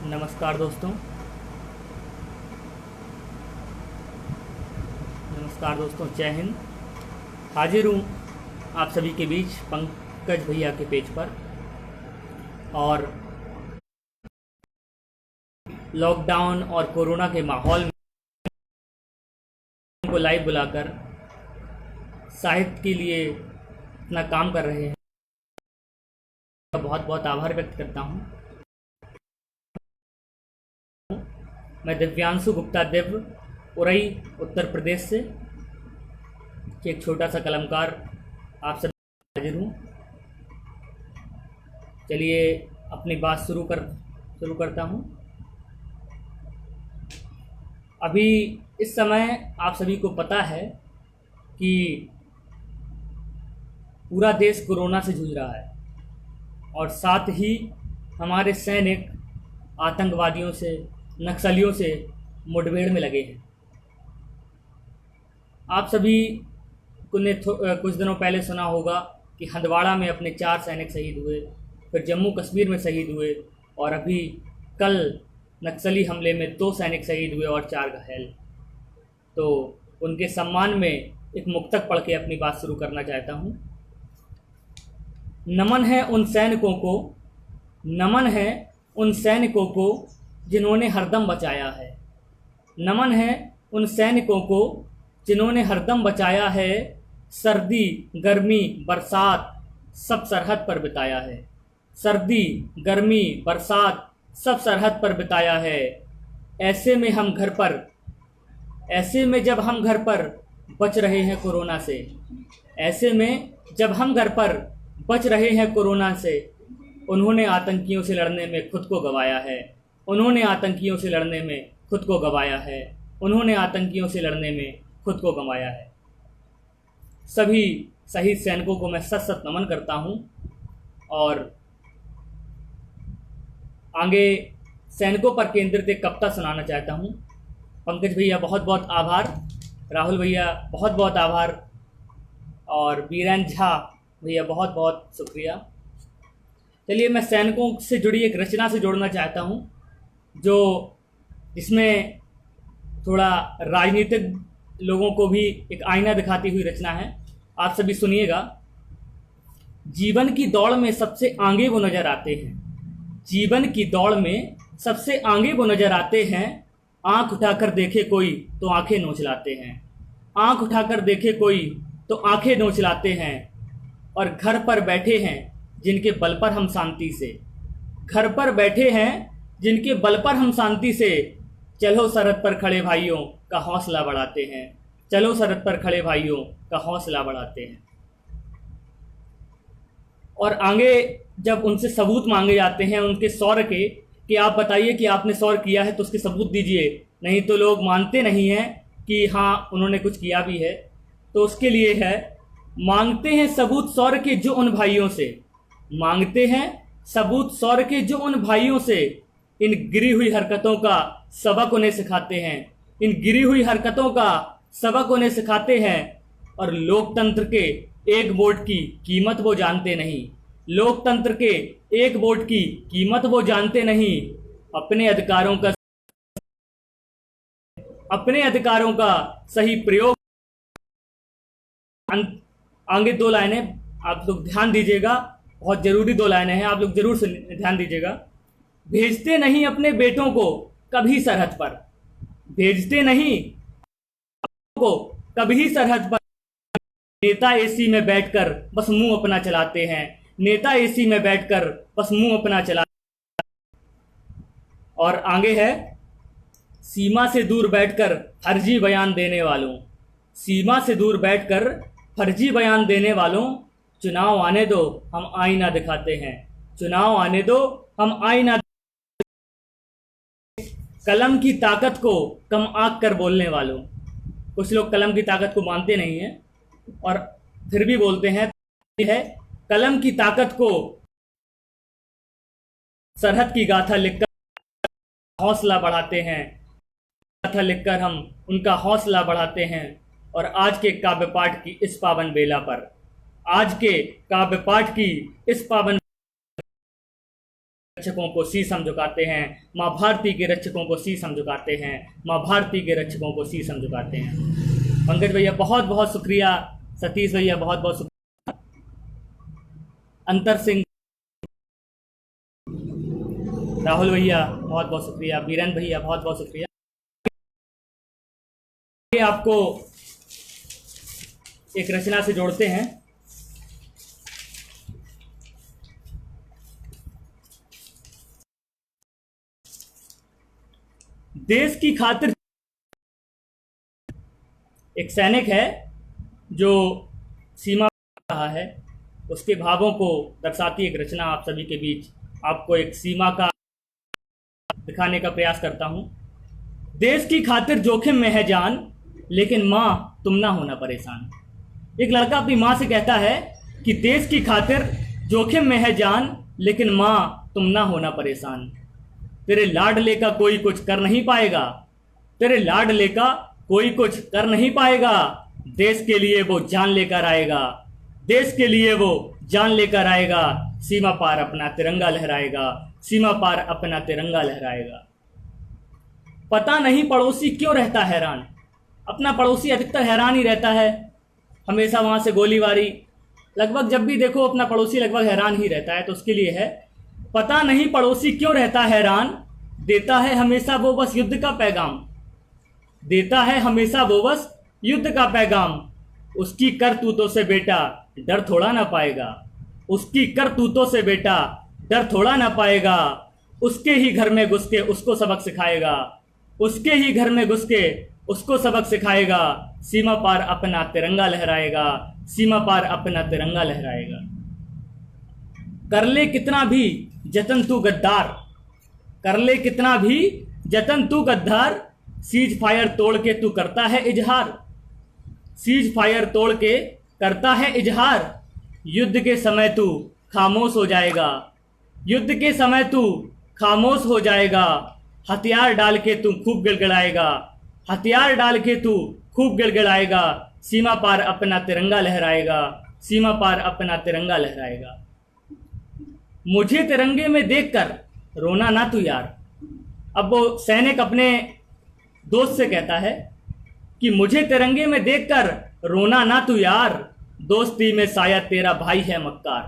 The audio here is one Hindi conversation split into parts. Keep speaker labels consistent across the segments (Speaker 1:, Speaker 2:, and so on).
Speaker 1: नमस्कार दोस्तों। जय हिंद। हाजिर हूँ आप सभी के बीच पंकज भैया के पेज पर। और लॉकडाउन और कोरोना के माहौल में को लाइव बुलाकर साहित्य के लिए अपना काम कर रहे हैं, बहुत बहुत आभार व्यक्त करता हूँ। मैं दिव्यांशु गुप्ता दिव्य, उरई उत्तर प्रदेश से एक छोटा सा कलमकार आप सभी हाजिर हूँ। चलिए अपनी बात शुरू करता हूँ। अभी इस समय आप सभी को पता है कि पूरा देश कोरोना से जूझ रहा है और साथ ही हमारे सैनिक आतंकवादियों से, नक्सलियों से मुठभेड़ में लगे हैं। आप सभी को ने कुछ दिनों पहले सुना होगा कि हंदवाड़ा में अपने 4 सैनिक शहीद हुए, फिर जम्मू कश्मीर में शहीद हुए और अभी कल नक्सली हमले में 2 सैनिक शहीद हुए और 4 घायल। तो उनके सम्मान में एक मुक्तक पढ़ के अपनी बात शुरू करना चाहता हूँ। नमन है उन सैनिकों को, नमन है उन सैनिकों को जिन्होंने हरदम बचाया है। नमन है उन सैनिकों को जिन्होंने हरदम बचाया है। सर्दी गर्मी बरसात सब सरहद पर बिताया है। सर्दी गर्मी बरसात सब सरहद पर बिताया है। ऐसे में जब हम घर पर बच रहे हैं कोरोना से, ऐसे में जब हम घर पर बच रहे हैं कोरोना से, उन्होंने आतंकियों से लड़ने में खुद को गंवाया है। उन्होंने आतंकियों से लड़ने में खुद को गंवाया है। उन्होंने आतंकियों से लड़ने में खुद को गंवाया है। सभी शहीद सैनिकों को मैं सत सत नमन करता हूं और आगे सैनिकों पर केंद्रित एक कविता सुनाना चाहता हूं। पंकज भैया बहुत बहुत आभार, राहुल भैया बहुत बहुत आभार और बीरेन झा भैया बहुत बहुत शुक्रिया। चलिए मैं सैनिकों से जुड़ी एक रचना से जोड़ना चाहता हूं जिसमें थोड़ा राजनीतिक लोगों को भी एक आईना दिखाती हुई रचना है। आप सभी सुनिएगा। जीवन की दौड़ में सबसे आगे वो नजर आते हैं। जीवन की दौड़ में सबसे आगे वो नजर आते हैं। आंख उठाकर देखे कोई तो आंखें नोच लाते हैं। आंख उठाकर देखे कोई तो आंखें नोच लाते हैं। और घर पर बैठे हैं जिनके बल पर हम शांति से, घर पर बैठे हैं जिनके बल पर हम शांति से, चलो सरहद पर खड़े भाइयों का हौसला बढ़ाते हैं। चलो सरहद पर खड़े भाइयों का हौसला बढ़ाते हैं। और आगे जब उनसे सबूत मांगे जाते हैं उनके शौर्य के, कि आप बताइए कि आपने शौर्य किया है तो उसके सबूत दीजिए, नहीं तो लोग मानते नहीं हैं कि हाँ उन्होंने कुछ किया भी है। तो उसके लिए है, मांगते हैं सबूत शौर्य के जो उन भाइयों से, मांगते हैं सबूत शौर्य के जो उन भाइयों से, इन गिरी हुई हरकतों का सबक उन्हें सिखाते हैं। इन गिरी हुई हरकतों का सबक उन्हें सिखाते हैं। और लोकतंत्र के एक वोट की कीमत वो जानते नहीं। लोकतंत्र के एक वोट की कीमत वो जानते नहीं। अपने अधिकारों का सही प्रयोग। आगे 2 लाइनें आप लोग ध्यान दीजिएगा, बहुत जरूरी 2 लाइनें हैं, आप लोग जरूर से ध्यान दीजिएगा। भेजते नहीं अपने बेटों को कभी सरहद पर, भेजते नहीं को कभी सरहद पर। नेता एसी में बैठकर बस मुंह अपना चलाते हैं। नेता एसी में बैठकर बस मुंह अपना चलाते हैं। और आगे है, सीमा से दूर बैठकर फर्जी बयान देने वालों, सीमा से दूर बैठकर फर्जी बयान देने वालों, चुनाव आने दो हम आईना दिखाते हैं। चुनाव आने दो हम आईना। कलम की ताकत को कम आंक कर बोलने वालों, कुछ लोग कलम की ताकत को मानते नहीं हैं और फिर भी बोलते हैं। है कलम की ताकत को सरहद की गाथा लिखकर हौसला बढ़ाते हैं। गाथा लिखकर हम उनका हौसला बढ़ाते हैं। और आज के काव्य पाठ की इस पावन बेला पर, आज के काव्य पाठ की इस पावन रक्षकों को शीश हम झुकाते हैं, माँ भारती के रक्षकों को शीश हम झुकाते हैं, माँ भारती के रक्षकों को शीश हम झुकाते हैं। पंकज भैया बहुत बहुत शुक्रिया, सतीश भैया बहुत बहुत शुक्रिया, अंतर सिंह, राहुल भैया बहुत बहुत शुक्रिया, बीरेन भैया बहुत बहुत शुक्रिया। आपको एक रचना से जोड़ते हैं। देश की खातिर एक सैनिक है जो सीमा पर रहा है, उसके भावों को दर्शाती एक रचना आप सभी के बीच आपको एक सीमा का दिखाने का प्रयास करता हूं। देश की खातिर जोखिम में है जान, लेकिन मां तुम ना होना परेशान। एक लड़का अपनी मां से कहता है कि देश की खातिर जोखिम में है जान, लेकिन मां तुम ना होना परेशान। तेरे लाडले का कोई कुछ कर नहीं पाएगा, तेरे लाडले का कोई कुछ कर नहीं पाएगा। देश के लिए वो जान लेकर आएगा, देश के लिए वो जान लेकर आएगा। सीमा पार अपना तिरंगा लहराएगा, सीमा पार अपना तिरंगा लहराएगा। पता नहीं पड़ोसी क्यों रहता हैरान, अपना पड़ोसी अधिकतर हैरान ही रहता है, हमेशा वहां से गोलीबारी, लगभग जब भी देखो अपना पड़ोसी लगभग हैरान ही रहता है। तो उसके लिए है, पता नहीं पड़ोसी क्यों रहता हैरान, देता है हमेशा वो बस युद्ध का पैगाम, देता है हमेशा वो बस युद्ध का पैगाम। उसकी करतूतों से बेटा डर थोड़ा ना पाएगा, उसकी करतूतों से बेटा डर थोड़ा ना पाएगा। उसके ही घर में घुस के उसको सबक सिखाएगा, उसके ही घर में घुस के उसको सबक सिखाएगा। सीमा पार अपना तिरंगा लहराएगा, सीमा पार अपना तिरंगा लहराएगा। कर ले कितना भी जतन तू गद्दार, कर ले कितना भी जतन तू गद्दार। सीज फायर तोड़ के तू करता है इजहार, सीज फायर तोड़ के करता है इजहार। युद्ध के समय तू खामोश हो जाएगा, युद्ध के समय तू खामोश हो जाएगा। हथियार डाल के तू खूब गिड़गिड़ाएगा, हथियार डाल के तू खूब गिड़गिड़ाएगा। सीमा पार अपना तिरंगा लहराएगा, सीमा पार अपना तिरंगा लहराएगा। मुझे तिरंगे में देखकर रोना ना तू यार। अब वो सैनिक अपने दोस्त से कहता है कि मुझे तिरंगे में देखकर रोना ना तू यार। दोस्ती में शायद तेरा भाई है मक्कार,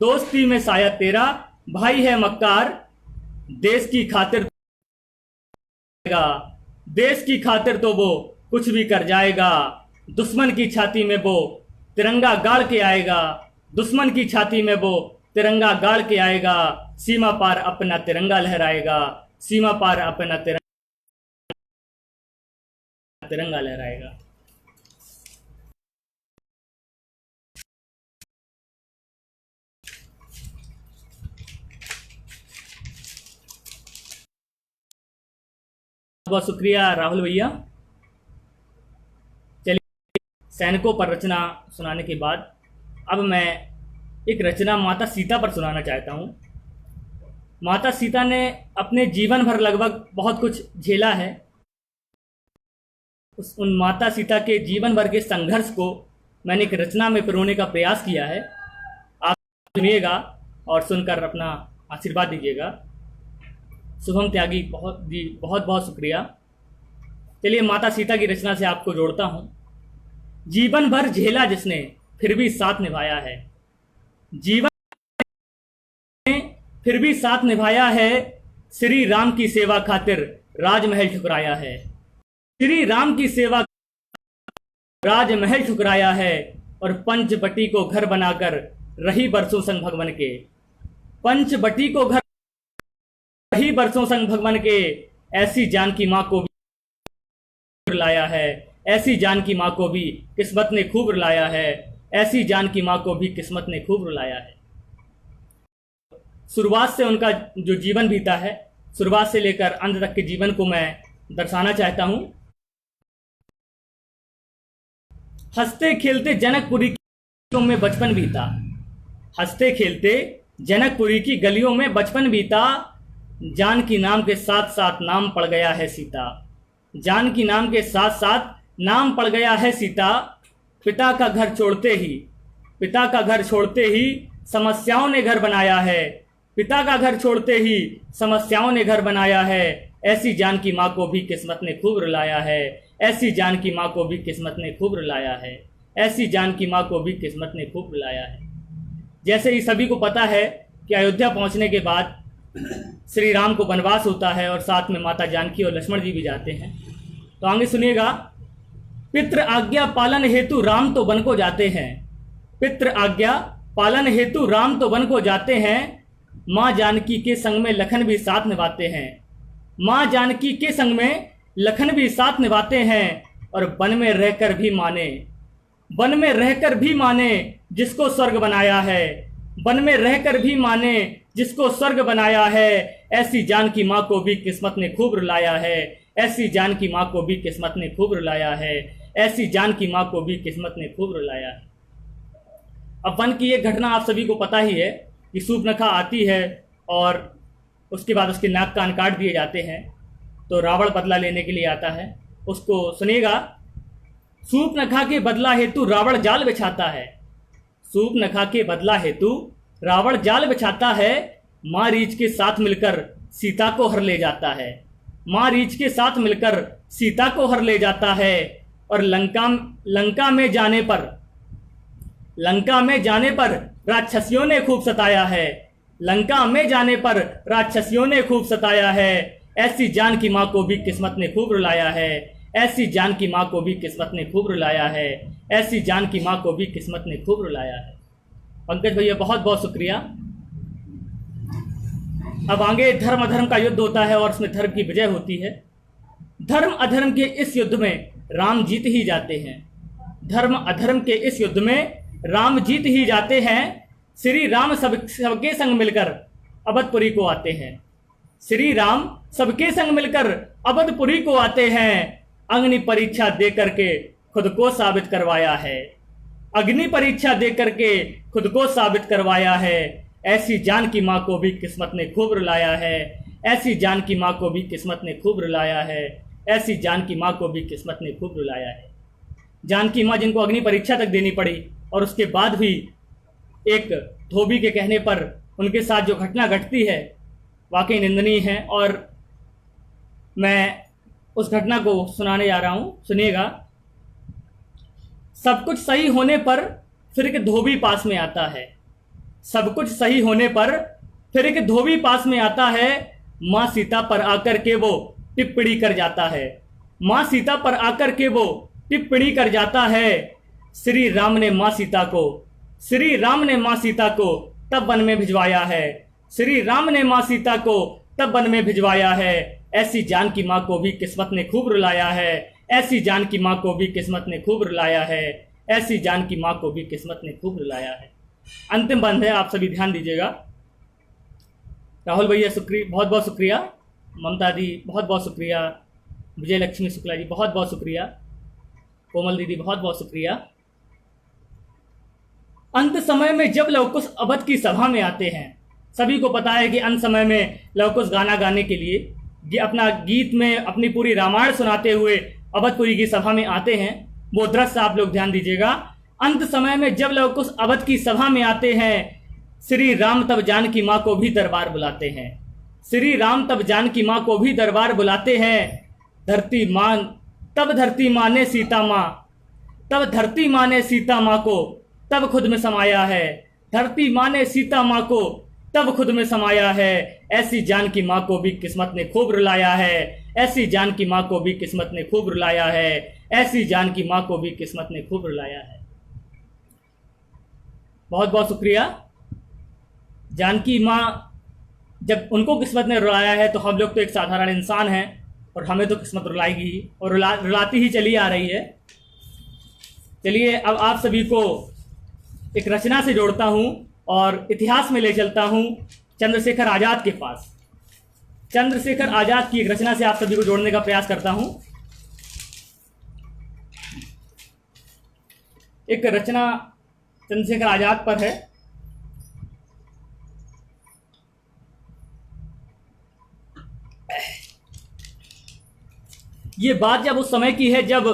Speaker 1: दोस्ती में शायद तेरा भाई है मक्कार। देश की खातिर, देश की खातिर तो वो कुछ भी कर जाएगा। दुश्मन की छाती में वो तिरंगा गाड़ के आएगा, दुश्मन की छाती में वो तिरंगा गाड़ के आएगा। सीमा पार अपना तिरंगा लहराएगा, सीमा पार अपना तिरंगा लहराएगा। बहुत शुक्रिया राहुल भैया। चलिए, सैनिकों पर रचना सुनाने के बाद अब मैं एक रचना माता सीता पर सुनाना चाहता हूँ। माता सीता ने अपने जीवन भर लगभग बहुत कुछ झेला है। उन माता सीता के जीवन भर के संघर्ष को मैंने एक रचना में पिरोने का प्रयास किया है। आप सुनिएगा और सुनकर अपना आशीर्वाद दीजिएगा। शुभम त्यागी बहुत बहुत शुक्रिया। चलिए, माता सीता की रचना से आपको जोड़ता हूँ। जीवन भर झेला जिसने फिर भी साथ निभाया है, जीवन ने फिर भी साथ निभाया है। श्री राम की सेवा खातिर राजमहल ठुकराया है, श्री राम की सेवा राजमहल ठुकराया है। और पंचवटी को घर बनाकर रही बरसों संग भगवन के, पंचवटी को घर रही बरसों संग भगवन के। ऐसी जान की माँ को भी रुलाया है, ऐसी जान की माँ को भी किस्मत ने खूब रुलाया है, ऐसी जान की माँ को भी किस्मत ने खूब रुलाया है। शुरुआत से उनका जो जीवन बीता है, शुरुआत से लेकर अंत तक के जीवन को मैं दर्शाना चाहता हूं। हंसते खेलते जनकपुरी की गलियों में बचपन बीता, हंसते खेलते जनकपुरी की गलियों में बचपन बीता। जानकी नाम के साथ साथ नाम पड़ गया है सीता, जानकी नाम के साथ साथ नाम पड़ गया है सीता। पिता का घर छोड़ते ही, पिता का घर छोड़ते ही समस्याओं ने घर बनाया है। पिता का घर छोड़ते ही समस्याओं ने घर बनाया है, ऐसी जानकी माँ को भी किस्मत ने खूब रुलाया है, ऐसी जानकी माँ को भी किस्मत ने खूब रुलाया है, ऐसी जानकी माँ को भी किस्मत ने खूब रुलाया है। जैसे ही सभी को पता है कि अयोध्या पहुंचने के बाद श्री राम को वनवास होता है और साथ में माता जानकी और लक्ष्मण जी भी जाते हैं, तो आगे सुनिएगा। पितृ आज्ञा पालन हेतु राम तो वन को जाते हैं, पितृ आज्ञा पालन हेतु राम तो वन को जाते हैं, माँ जानकी के संग में लखन भी साथ निभाते हैं, माँ जानकी के संग में लखन भी साथ निभाते हैं, और वन में रहकर भी माने, वन में रहकर भी माने जिसको स्वर्ग बनाया है, वन में रहकर भी माने जिसको स्वर्ग बनाया है, ऐसी जानकी माँ को भी किस्मत ने खूब रुलाया है, ऐसी जानकी माँ को भी किस्मत ने खूब रुलाया है, ऐसी जानकी माँ को भी किस्मत ने खूब रुलाया है। अब वन की एक घटना आप सभी को पता ही है कि शूर्पणखा आती है और उसके बाद उसके नाक कान काट दिए जाते हैं, तो रावण बदला लेने के लिए आता है। उसको सुनिएगा। शूर्पणखा के बदला हेतु रावण जाल बिछाता है, शूर्पणखा के बदला हेतु रावण जाल बिछाता है, माँ रीछ के साथ मिलकर सीता को हर ले जाता है, माँ रीछ के साथ मिलकर सीता को हर ले जाता है, और लंका में जाने पर राक्षसियों ने खूब सताया है, लंका में जाने पर राक्षसियों ने खूब सताया है, ऐसी जानकी माँ को भी किस्मत ने खूब रुलाया है, ऐसी जानकी माँ को भी किस्मत ने खूब रुलाया है, ऐसी जानकी माँ को भी किस्मत ने खूब रुलाया है। पंकज भैया बहुत बहुत शुक्रिया। अब आगे धर्म अधर्म का युद्ध होता है और उसमें धर्म की विजय होती है। धर्म अधर्म के इस युद्ध में राम जीत ही जाते हैं, धर्म अधर्म के इस युद्ध में राम जीत ही जाते हैं। श्री राम सबके संग मिलकर अवधपुरी को आते हैं, श्री राम सबके संग मिलकर अवधपुरी को आते हैं, अग्नि परीक्षा दे करके खुद को साबित करवाया है, अग्नि परीक्षा दे करके खुद को साबित करवाया है, ऐसी जानकी माँ को भी किस्मत ने खूब रुलाया है, ऐसी जानकी माँ को भी किस्मत ने खूब रुलाया है, ऐसी जानकी माँ को भी किस्मत ने खूब रुलाया है। जानकी माँ जिनको अग्नि परीक्षा तक देनी पड़ी और उसके बाद भी एक धोबी के कहने पर उनके साथ जो घटना घटती है वाकई निंदनीय है, और मैं उस घटना को सुनाने जा रहा हूँ, सुनिएगा। सब कुछ सही होने पर फिर एक धोबी पास में आता है, सब कुछ सही होने पर फिर एक धोबी पास में आता है, माँ सीता पर आकर के वो टिप्पणी कर जाता है, माँ सीता पर आकर के वो टिप्पणी कर जाता है। श्री राम ने माँ सीता को तब वन में भिजवाया है, श्री राम ने माँ सीता को तब वन में भिजवाया है, ऐसी जानकी माँ को भी किस्मत ने खूब रुलाया है, ऐसी जानकी माँ को भी किस्मत ने खूब रुलाया है, ऐसी जानकी माँ को भी किस्मत ने खूब रुलाया है। अंतिम बंद है, आप सभी ध्यान दीजिएगा। राहुल भैया शुक्रिया, बहुत बहुत शुक्रिया। ममता दी बहुत बहुत शुक्रिया। विजय लक्ष्मी शुक्ला जी बहुत बहुत शुक्रिया। कोमल दीदी बहुत बहुत शुक्रिया। अंत समय में जब लवकुश अवध की सभा में आते हैं, सभी को पता है कि अंत समय में लवकुश गाना गाने के लिए अपना गीत में अपनी पूरी रामायण सुनाते हुए अवधपुरी की सभा में आते हैं। वो दृश्य आप लोग ध्यान दीजिएगा। अंत समय में जब लवकुश अवध की सभा में आते हैं, श्री राम तब जानकी माँ को भी दरबार बुलाते हैं, श्री राम तब जानकी माँ को भी दरबार बुलाते हैं। धरती माँ ने सीता माँ को तब खुद में समाया है, धरती माँ ने सीता माँ को तब खुद में समाया है। ऐसी जानकी माँ को भी किस्मत ने खूब रुलाया है, ऐसी जानकी माँ को भी किस्मत ने खूब रुलाया है, ऐसी जानकी माँ को भी किस्मत ने खूब रुलाया है। बहुत बहुत शुक्रिया। जानकी माँ जब उनको किस्मत ने रुलाया है तो हम लोग तो एक साधारण इंसान हैं और हमें तो किस्मत रुलाएगी ही और रुलाती ही चली आ रही है। चलिए अब आप सभी को एक रचना से जोड़ता हूं और इतिहास में ले चलता हूं चंद्रशेखर आजाद के पास। चंद्रशेखर आजाद की एक रचना से आप सभी को जोड़ने का प्रयास करता हूं। एक रचना चंद्रशेखर आजाद पर है। ये बात जब उस समय की है जब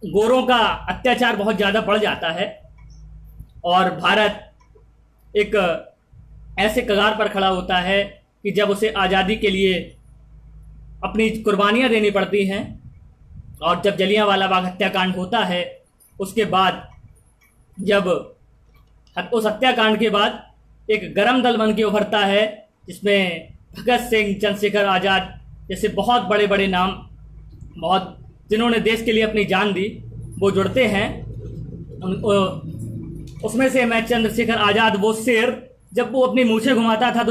Speaker 1: गोरों का अत्याचार बहुत ज़्यादा बढ़ जाता है और भारत एक ऐसे कगार पर खड़ा होता है कि जब उसे आज़ादी के लिए अपनी कुर्बानियाँ देनी पड़ती हैं, और जब जलियांवाला बाग हत्याकांड होता है, उसके बाद जब उस हत्याकांड के बाद एक गरम दल बन के उभरता है, जिसमें भगत सिंह, चंद्रशेखर आज़ाद जैसे बहुत बड़े बड़े नाम, बहुत जिन्होंने देश के लिए अपनी जान दी, वो जुड़ते हैं। उसमें से मैं चंद्रशेखर आज़ाद, वो शेर, जब वो अपनी मूछें घुमाता था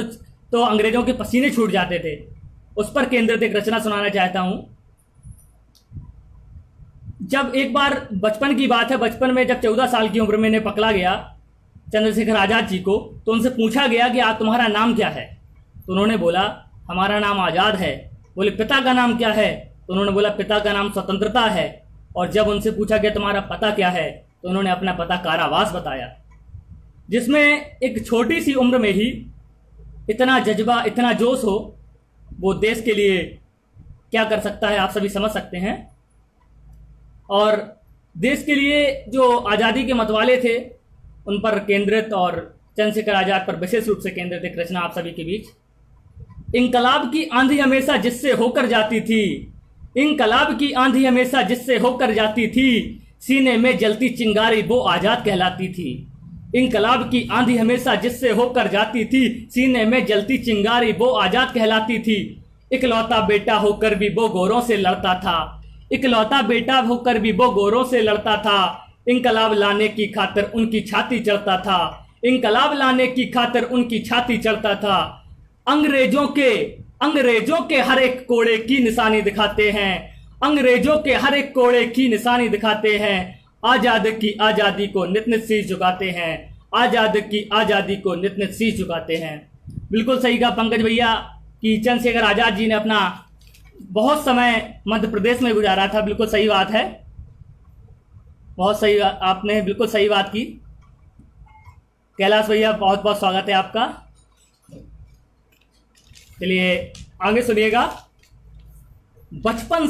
Speaker 1: तो अंग्रेजों के पसीने छूट जाते थे, उस पर केंद्रित एक रचना सुनाना चाहता हूँ। जब एक बार बचपन की बात है, बचपन में जब 14 साल की उम्र में इन्हें पकड़ा गया चंद्रशेखर आज़ाद जी को, तो उनसे पूछा गया कि आप, तुम्हारा नाम क्या है? तो उन्होंने बोला, हमारा नाम आज़ाद है। बोले, पिता का नाम क्या है? तो उन्होंने बोला, पिता का नाम स्वतंत्रता है। और जब उनसे पूछा गया तुम्हारा पता क्या है, तो उन्होंने अपना पता कारावास बताया। जिसमें एक छोटी सी उम्र में ही इतना जज्बा, इतना जोश हो, वो देश के लिए क्या कर सकता है आप सभी समझ सकते हैं। और देश के लिए जो आज़ादी के मतवाले थे उन पर केंद्रित, और चंद्रशेखर आज़ाद पर विशेष रूप से केंद्रित एक रचना आप सभी के बीच। इंकलाब की आंधी हमेशा जिससे होकर जाती थी, इंकलाब की आंधी हमेशा जिससे होकर जाती थी, सीने में जलती चिंगारी वो आज़ाद कहलाती थी। इंकलाब की आंधी हमेशा जिससे होकर जाती थी, सीने में जलती चिंगारी वो आज़ाद कहलाती थी। इकलौता बेटा होकर भी वो गोरों से लड़ता था, इकलौता बेटा होकर भी वो गोरों से लड़ता था। इंकलाब लाने की खातिर उनकी छाती चढ़ता था, इंकलाब लाने की खातिर उनकी छाती चढ़ता था। अंग्रेजों के हर एक कोड़े की निशानी दिखाते हैं, अंग्रेजों के हर एक कोड़े की निशानी दिखाते हैं। आज़ाद की आज़ादी को नित नित शीश झुकाते हैं, आज़ाद की आज़ादी को नित नित शीश झुकाते हैं। बिल्कुल सही कहा पंकज भैया कि चंद्रशेखर आज़ाद जी ने अपना बहुत समय मध्य प्रदेश में गुजारा था। बिल्कुल सही बात है, बहुत सही, आपने बिल्कुल सही बात की। कैलाश भैया, बहुत बहुत स्वागत है आपका। चलिए आगे सुनिएगा। बचपन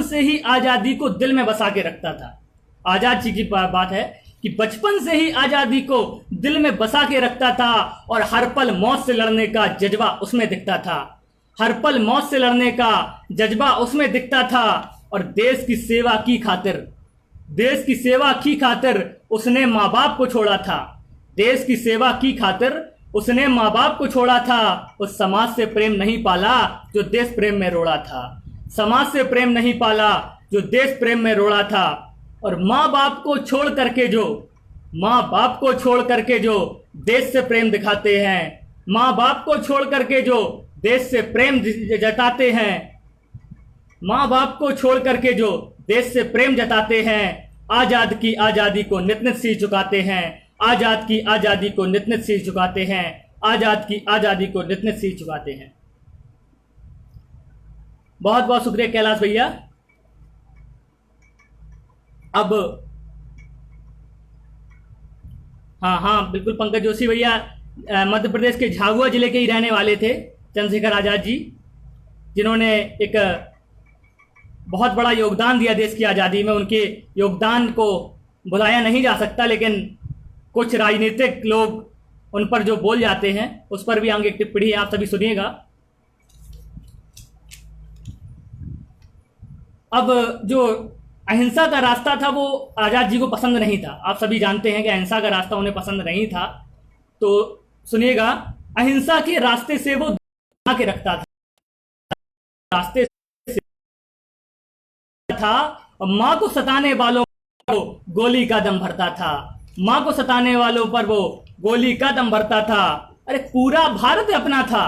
Speaker 1: से ही आज़ादी को दिल में बसा के रखता था। आज़ाद जी की बात है कि बचपन से ही आज़ादी को दिल में बसा के रखता था, और हर पल मौत से लड़ने का जज्बा उसमें दिखता था, हर पल मौत से लड़ने का जज्बा उसमें दिखता था। और देश की सेवा की खातिर उसने माँ बाप को छोड़ा था, देश की सेवा की खातिर उसने माँ बाप को छोड़ा था। उस समाज से प्रेम नहीं पाला जो देश प्रेम में रोड़ा था, समाज से प्रेम नहीं पाला जो देश प्रेम में रोड़ा था। और माँ बाप को छोड़ करके जो देश से प्रेम दिखाते हैं, माँ बाप को छोड़ करके जो देश से प्रेम जताते हैं, माँ बाप को छोड़ करके जो देश से प्रेम जताते हैं, आज़ाद की आज़ादी को नित नित शीश झुकाते हैं, आज़ाद की आज़ादी को नित नित शीश झुकाते हैं, आज़ाद की आज़ादी को नित नित शीश झुकाते हैं। बहुत बहुत शुक्रिया कैलाश भैया। अब हाँ बिल्कुल पंकज जोशी भैया मध्य प्रदेश के झाबुआ जिले के ही रहने वाले थे चंद्रशेखर आज़ाद जी, जिन्होंने एक बहुत बड़ा योगदान दिया देश की आज़ादी में। उनके योगदान को भुलाया नहीं जा सकता, लेकिन कुछ राजनीतिक लोग उन पर जो बोल जाते हैं उस पर भी आगे एक टिप्पणी आप सभी सुनिएगा। अब जो अहिंसा का रास्ता था वो आज़ाद जी को पसंद नहीं था। आप सभी जानते हैं कि अहिंसा का रास्ता उन्हें पसंद नहीं था, तो सुनिएगा। अहिंसा के रास्ते से वो बना के रखता था, रास्ते था, और माँ को सताने वालों को गोली का दम भरता था, माँ को सताने वालों पर वो गोली का दम भरता था। अरे पूरा भारत अपना था,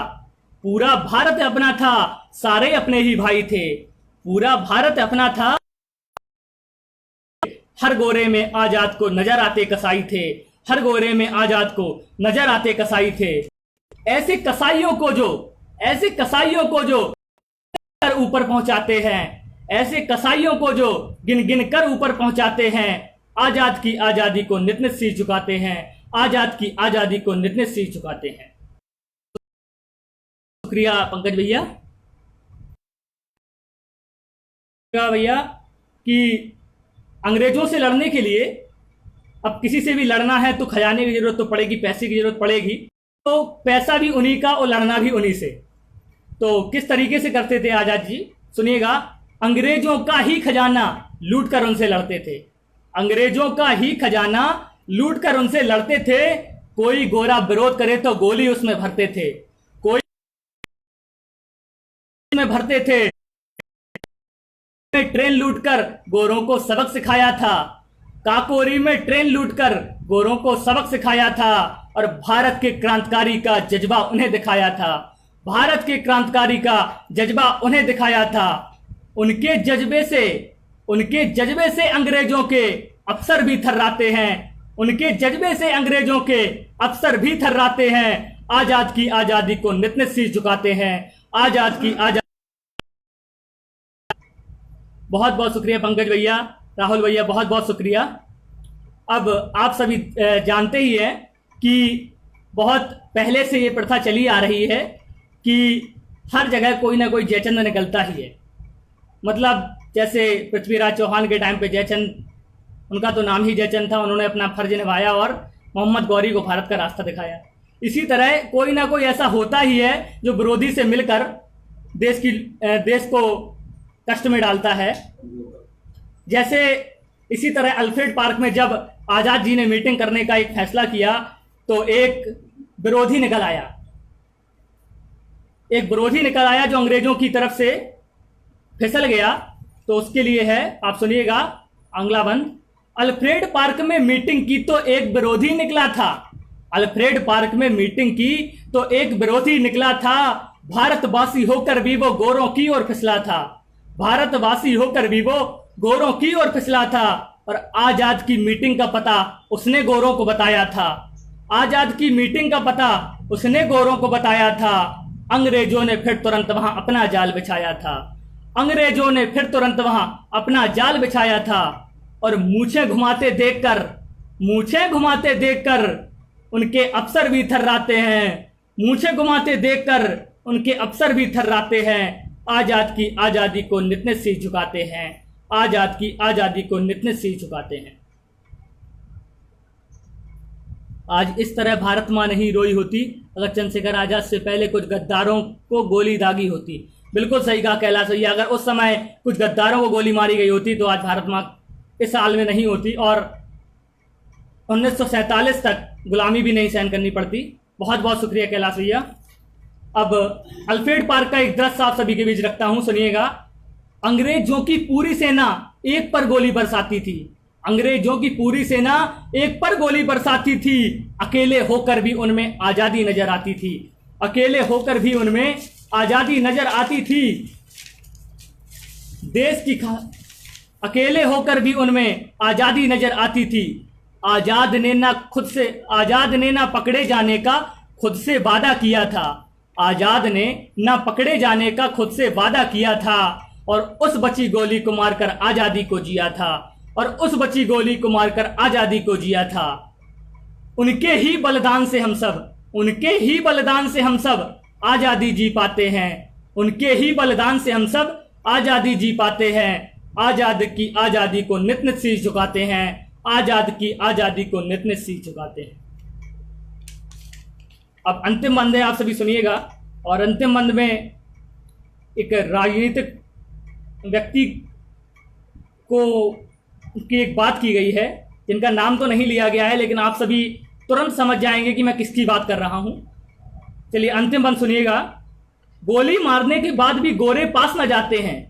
Speaker 1: पूरा भारत अपना था, सारे अपने ही भाई थे, पूरा भारत अपना था। हर गोरे में आज़ाद को नजर आते कसाई थे, हर गोरे में आज़ाद को नजर आते कसाई थे। ऐसे कसाईयों को जो ऊपर पहुंचाते हैं, ऐसे कसाईयों को जो गिन गिन कर ऊपर पहुंचाते हैं, आज़ाद की आज़ादी को नित नित शीश झुकाते हैं, आज़ाद की आज़ादी को नित नित शीश झुकाते हैं। शुक्रिया पंकज भैया कि अंग्रेजों से लड़ने के लिए अब किसी से भी लड़ना है तो खजाने की जरूरत तो पड़ेगी, पैसे की जरूरत पड़ेगी, तो पैसा भी उन्हीं का और लड़ना भी उन्हीं से। तो किस तरीके से करते थे आजाद जी, सुनिएगा। अंग्रेजों का ही खजाना लूट कर उनसे लड़ते थे, अंग्रेजों का ही खजाना लूट कर उनसे लड़ते थे। कोई गोरा विरोध करे तो गोली उसमें भरते थे, कोई में भरते थे। ट्रेन लूटकर गोरों को सबक सिखाया था, काकोरी में ट्रेन लूटकर गोरों को सबक सिखाया था, और भारत के क्रांतिकारी का जज्बा उन्हें दिखाया था, भारत के क्रांतिकारी का जज्बा उन्हें दिखाया था। उनके जज्बे से अंग्रेजों के अफसर भी थर्राते हैं, उनके जज्बे से अंग्रेजों के अफसर भी थर्राते हैं। आजाद की आजादी को नित नित शीश झुकाते हैं, आजाद की आजादी। बहुत बहुत शुक्रिया पंकज भैया, राहुल भैया, बहुत बहुत शुक्रिया। अब आप सभी जानते ही हैं कि बहुत पहले से ये प्रथा चली आ रही है कि हर जगह कोई ना कोई जयचंद निकलता ही है। मतलब जैसे पृथ्वीराज चौहान के टाइम पे जयचंद, उनका तो नाम ही जयचंद था, उन्होंने अपना फर्ज निभाया और मोहम्मद गौरी को भारत का रास्ता दिखाया। इसी तरह कोई ना कोई ऐसा होता ही है जो विरोधी से मिलकर देश को कष्ट में डालता है। जैसे इसी तरह अल्फ्रेड पार्क में जब आजाद जी ने मीटिंग करने का एक फैसला किया तो एक विरोधी निकल आया जो अंग्रेजों की तरफ से फिसल गया। तो उसके लिए है, आप सुनिएगा अगला बंद। अल्फ्रेड पार्क में मीटिंग की तो एक विरोधी निकला था, अल्फ्रेड पार्क में मीटिंग की तो एक विरोधी निकला था, भारतवासी होकर भी वो गोरों की ओर फिसला था, भारतवासी होकर भी वो गोरों की ओर फिसला था। और आजाद की मीटिंग का पता उसने गोरों को बताया था, आजाद की मीटिंग का पता उसने गोरों को बताया था। अंग्रेजों ने फिर तुरंत वहां अपना जाल बिछाया था, अंग्रेजों ने फिर तुरंत वहां अपना जाल बिछाया था। और मूछें घुमाते देखकर उनके अफसर भी थर्राते हैं, मूछें घुमाते देखकर उनके अफसर भी थर्राते हैं। आजाद की आजादी को नित नित शीश झुकाते हैं, आजाद की आजादी को नित नित शीश झुकाते हैं। आज इस तरह भारत मां नहीं रोई होती अगर चंद्रशेखर आजाद से पहले कुछ गद्दारों को गोली दागी होती। बिल्कुल सही कहा कैलाश भैया, अगर उस समय कुछ गद्दारों को गोली मारी गई होती तो आज भारत मां इस हाल में नहीं होती और 1947 तक गुलामी भी नहीं सहन करनी पड़ती। बहुत बहुत शुक्रिया कैलाश भैया। अब अल्फ्रेड पार्क का एक दृश्य आप सभी के बीच रखता हूं, सुनिएगा। अंग्रेजों की पूरी सेना एक पर गोली बरसाती थी, अंग्रेजों की पूरी सेना एक पर गोली बरसाती थी, अकेले होकर भी उनमें आजादी नजर आती थी, अकेले होकर भी उनमें आजादी नजर आती थी। अकेले होकर भी उनमें आजादी नजर आती थी। आजाद ने ना पकड़े जाने का खुद से वादा किया था, आजाद ने ना पकड़े जाने का खुद से वादा किया था, और उस बची गोली को मारकर आजादी को जिया था, और उस बची गोली को मारकर आजादी को जिया था। उनके ही बलिदान से हम सब आजादी जी पाते हैं, उनके ही बलिदान से हम सब आजादी जी पाते हैं। आजाद की आजादी को नित नित शीश झुकाते हैं, आजाद की आजादी को नित नित शीश झुकाते हैं। अब अंतिम बंद है, आप सभी सुनिएगा। और अंतिम बंद में एक राजनीतिक व्यक्ति की एक बात की गई है, जिनका नाम तो नहीं लिया गया है, लेकिन आप सभी तुरंत समझ जाएंगे कि मैं किसकी बात कर रहा हूं। चलिए अंतिम बंद सुनिएगा। गोली मारने के बाद भी गोरे पास न जाते हैं,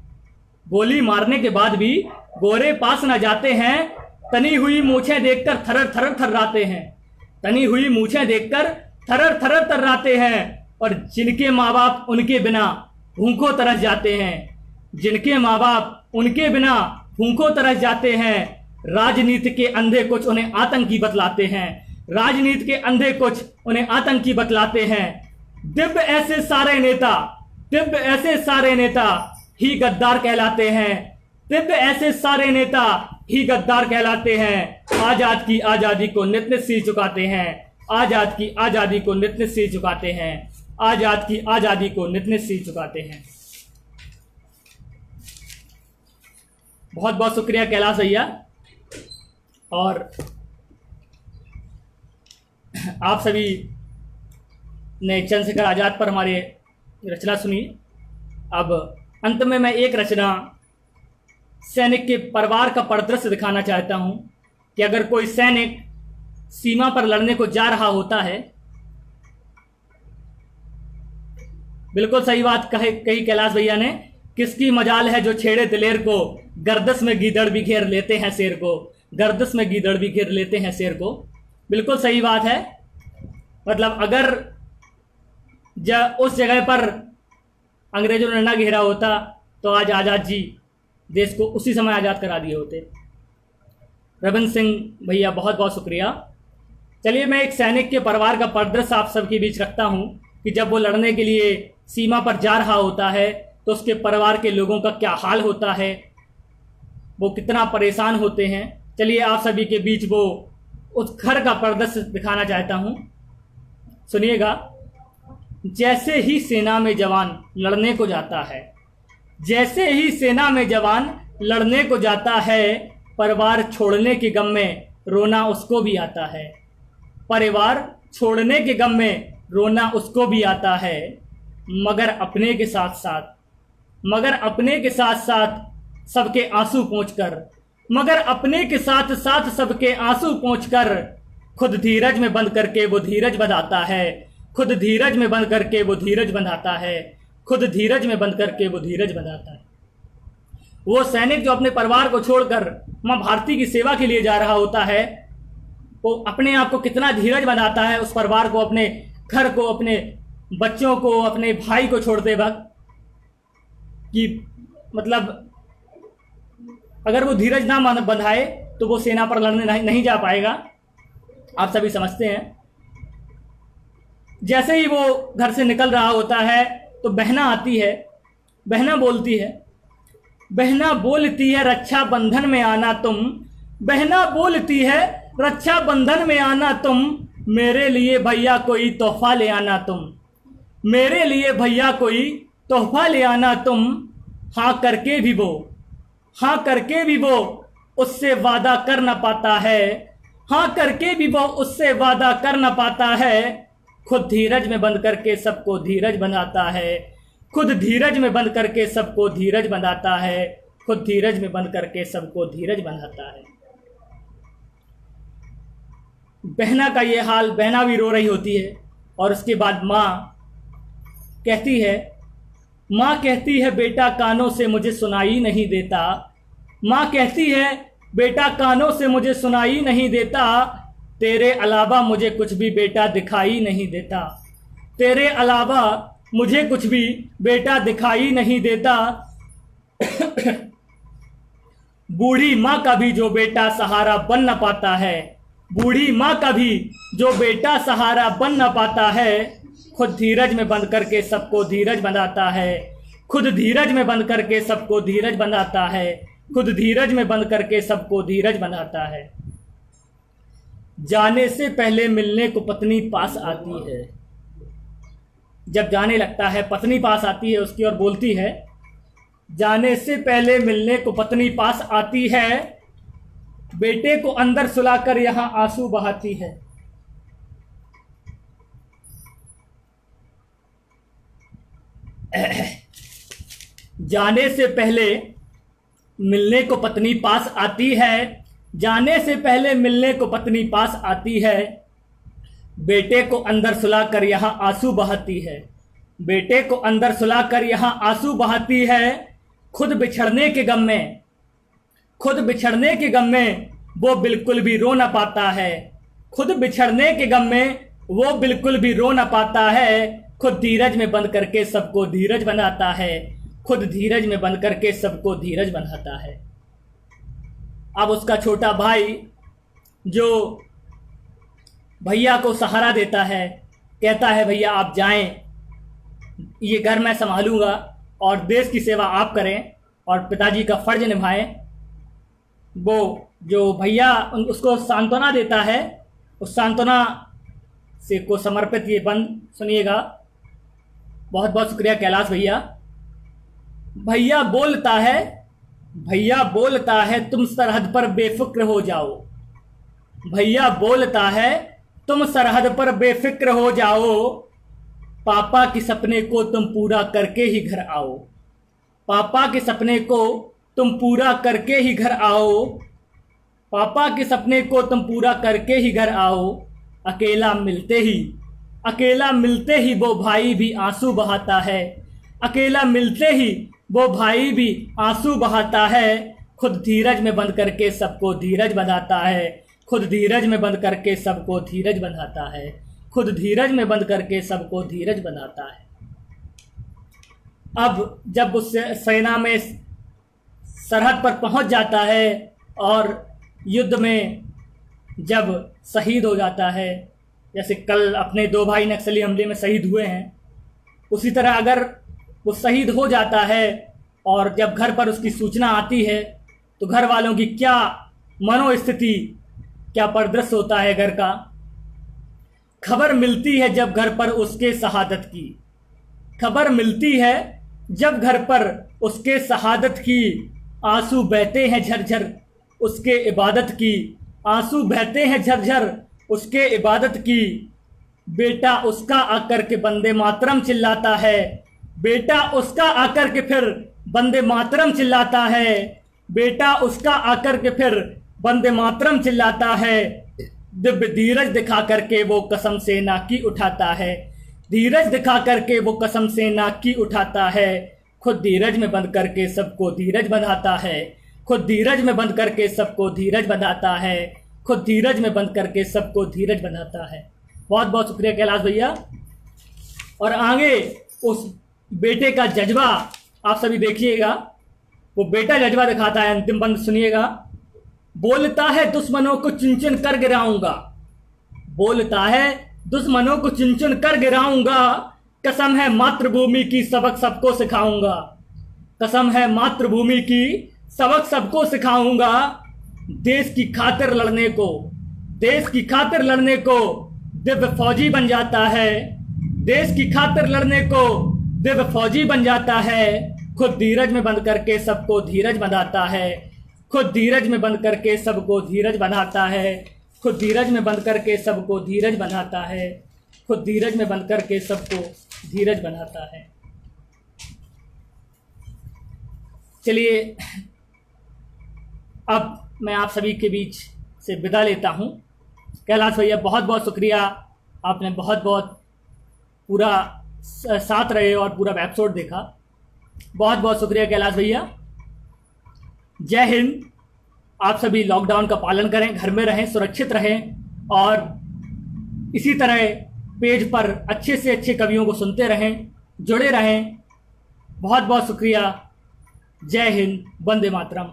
Speaker 1: गोली मारने के बाद भी गोरे पास न जाते हैं, तनी हुई मूछें देखकर थरर थरर थर्राते हैं, तनी हुई मूछें देखकर थरर थरर थर्राते हैं। और जिनके माँ बाप उनके बिना भूखों तरस जाते हैं, जिनके माँ बाप उनके बिना भूखों तरस जाते हैं। राजनीति के अंधे कुछ उन्हें आतंकी बतलाते हैं, राजनीति के अंधे कुछ उन्हें आतंकी बतलाते हैं। दिव्य ऐसे सारे नेता ही गद्दार कहलाते हैं, दिव्य ऐसे सारे नेता ही गद्दार कहलाते हैं। आजाद की आजादी को नित नित शीश झुकाते हैं, आजाद की आजादी को नित नित शीश झुकाते हैं, आजाद की आजादी को नित नित शीश झुकाते हैं। बहुत बहुत शुक्रिया कैलाश भैया। और आप सभी ने चंद्रशेखर आज़ाद पर हमारे रचना सुनी। अब अंत में मैं एक रचना सैनिक के परिवार का परिदृश्य दिखाना चाहता हूं कि अगर कोई सैनिक सीमा पर लड़ने को जा रहा होता है, बिल्कुल सही बात कही कैलाश भैया ने, किसकी मजाल है जो छेड़े दिलेर को, गर्दश में गीदड़ भी घेर लेते हैं शेर को, गर्दश में गीदड़ भी घेर लेते हैं शेर को। बिल्कुल सही बात है। मतलब अगर उस जगह पर अंग्रेजों ने न घेरा होता तो आज आज़ाद जी देश को उसी समय आज़ाद करा दिए होते। रविंद्र सिंह भैया बहुत बहुत शुक्रिया। चलिए मैं एक सैनिक के परिवार का परिदृश्य आप सबके बीच रखता हूं कि जब वो लड़ने के लिए सीमा पर जा रहा होता है तो उसके परिवार के लोगों का क्या हाल होता है, वो कितना परेशान होते हैं। चलिए आप सभी के बीच वो उस घर का परिदृश्य दिखाना चाहता हूं, सुनिएगा। जैसे ही सेना में जवान लड़ने को जाता है, जैसे ही सेना में जवान लड़ने को जाता है, परिवार छोड़ने के गम में रोना उसको भी आता है, परिवार छोड़ने के गम में रोना उसको भी आता है। मगर अपने के साथ साथ सबके आंसू पोंछकर, मगर अपने के साथ साथ सबके आंसू पोंछकर खुद धीरज में बंद करके वो धीरज बंधाता है, खुद धीरज में बंद करके वो धीरज बंधाता है, खुद धीरज में बंद करके वो धीरज बंधाता है। वो सैनिक जो अपने परिवार को छोड़कर मां भारती की सेवा के लिए जा रहा होता है, वो अपने आप को कितना धीरज बनाता है उस परिवार को, अपने घर को, अपने बच्चों को, अपने भाई को छोड़ते वक्त, कि मतलब अगर वो धीरज ना बंधाए तो वो सेना पर लड़ने नहीं जा पाएगा। आप सभी समझते हैं। जैसे ही वो घर से निकल रहा होता है तो बहना आती है, बहना बोलती है, बहना बोलती है रक्षा बंधन में आना तुम, बहना बोलती है रक्षा बंधन में आना तुम, मेरे लिए भैया कोई तोहफा ले आना तुम, मेरे लिए भैया कोई तोहफा ले आना तुम। हाँ करके भी वो, हाँ करके भी वो उससे वादा कर न पाता है, हाँ करके भी वो उससे वादा कर न पाता है। खुद धीरज में बंद करके सबको धीरज बनाता है, खुद धीरज में बंद करके सबको धीरज बनाता है, खुद धीरज में बंद करके सबको धीरज बनाता है। बहना का ये हाल, बहना भी रो रही होती है। और उसके बाद माँ कहती है बेटा कानों से मुझे सुनाई नहीं देता, माँ कहती है बेटा कानों से मुझे सुनाई नहीं देता, तेरे अलावा मुझे कुछ भी बेटा दिखाई नहीं देता, तेरे अलावा मुझे कुछ भी बेटा दिखाई नहीं देता। बूढ़ी माँ का भी जो बेटा सहारा बन न पाता है, बूढ़ी माँ का भी जो बेटा सहारा बन न पाता है, खुद धीरज में बंद करके सबको धीरज बनाता है, खुद धीरज में बंद करके सबको धीरज बनाता है, खुद धीरज में बंद करके सबको धीरज बनाता है। जाने से पहले मिलने को पत्नी पास आती है, जब जाने लगता है पत्नी पास आती है उसकी और बोलती है, जाने से पहले मिलने को पत्नी पास आती है, बेटे को अंदर सुलाकर यहां आंसू बहाती है। जाने से पहले मिलने को पत्नी पास आती है, जाने से पहले मिलने को पत्नी पास आती है, बेटे को अंदर सुलाकर यहाँ आंसू बहाती है, बेटे को अंदर सुलाकर यहाँ आंसू बहाती है। खुद बिछड़ने के गम में, खुद बिछड़ने के गम में वो बिल्कुल भी रो ना पाता है, खुद बिछड़ने के गम में वो बिल्कुल भी रो ना पाता है। खुद धीरज में बंद करके सबको धीरज बनाता है, खुद धीरज में बंद करके सबको धीरज बनाता है। अब उसका छोटा भाई जो भैया को सहारा देता है, कहता है भैया आप जाएं, ये घर मैं संभालूंगा और देश की सेवा आप करें और पिताजी का फर्ज निभाएं। वो जो भैया उसको सांत्वना देता है, उस सांत्वना से को समर्पित ये बंद सुनिएगा। बहुत बहुत शुक्रिया कैलाश भैया। भैया बोलता है तुम सरहद पर बेफिक्र हो जाओ, भैया बोलता है तुम सरहद पर बेफिक्र हो जाओ, पापा के सपने को तुम पूरा करके ही घर आओ। पापा के सपने को तुम पूरा करके ही घर आओ। पापा के सपने को तुम पूरा करके ही घर आओ। अकेला मिलते ही वो भाई भी आंसू बहाता है। अकेला मिलते ही वो भाई भी आंसू बहाता है। खुद धीरज में बंद करके सबको धीरज बनाता है। खुद धीरज में बंद करके सबको धीरज बनाता है। खुद धीरज में बंद करके सबको धीरज बनाता है। अब जब उस सेना में सरहद पर पहुंच जाता है और युद्ध में जब शहीद हो जाता है, जैसे कल अपने 2 भाई नक्सली हमले में शहीद हुए हैं, उसी तरह अगर वो शहीद हो जाता है और जब घर पर उसकी सूचना आती है तो घर वालों की क्या मनोस्थिति, क्या परिदृश्य होता है घर का। खबर मिलती है जब घर पर उसके शहादत की। खबर मिलती है जब घर पर उसके शहादत की। आंसू बहते हैं झरझर उसके इबादत की। आंसू बहते हैं झरझर उसके इबादत की। बेटा उसका आकर के वंदे मातरम चिल्लाता है। बेटा उसका आकर के फिर वंदे मातरम चिल्लाता है। बेटा उसका आकर के फिर वंदे मातरम चिल्लाता है। दिव्य धीरज दिखा करके वो कसम से नाकी उठाता है। धीरज दिखा करके वो कसम से नाकी उठाता है। खुद धीरज में बंद करके सबको धीरज बनाता है। खुद धीरज में बंद करके सबको धीरज बनाता है। खुद धीरज में बंद करके सबको धीरज बनाता है। बहुत बहुत शुक्रिया कैलाश भैया। और आगे उस बेटे का जज्बा आप सभी देखिएगा। वो बेटा जज्बा दिखाता है, अंतिम बंद सुनिएगा। बोलता है दुश्मनों को चुन चुन कर गिराऊंगा। बोलता है दुश्मनों को चुन चुन कर गिराऊंगा। कसम है मातृभूमि की सबक सबको सिखाऊंगा। कसम है मातृभूमि की सबक सबको सिखाऊंगा। देश की खातिर लड़ने को, देश की खातिर लड़ने को दिव्य फौजी बन जाता है। देश की खातिर लड़ने को दिव्य फौजी बन जाता है। खुद धीरज में बंद करके सबको धीरज बनाता है। खुद धीरज में बंद करके सबको धीरज बनाता है। खुद धीरज में बंद करके सबको धीरज बनाता है। खुद धीरज में बंद करके सबको धीरज बनाता है। चलिए अब मैं आप सभी के बीच से विदा लेता हूँ। कैलाश भैया बहुत बहुत शुक्रिया, आपने बहुत बहुत पूरा साथ रहे और पूरा एपिसोड देखा। बहुत बहुत शुक्रिया कैलाश भैया। जय हिंद। आप सभी लॉकडाउन का पालन करें, घर में रहें, सुरक्षित रहें और इसी तरह पेज पर अच्छे से अच्छे कवियों को सुनते रहें, जुड़े रहें। बहुत बहुत शुक्रिया। जय हिंद, वंदे मातरम।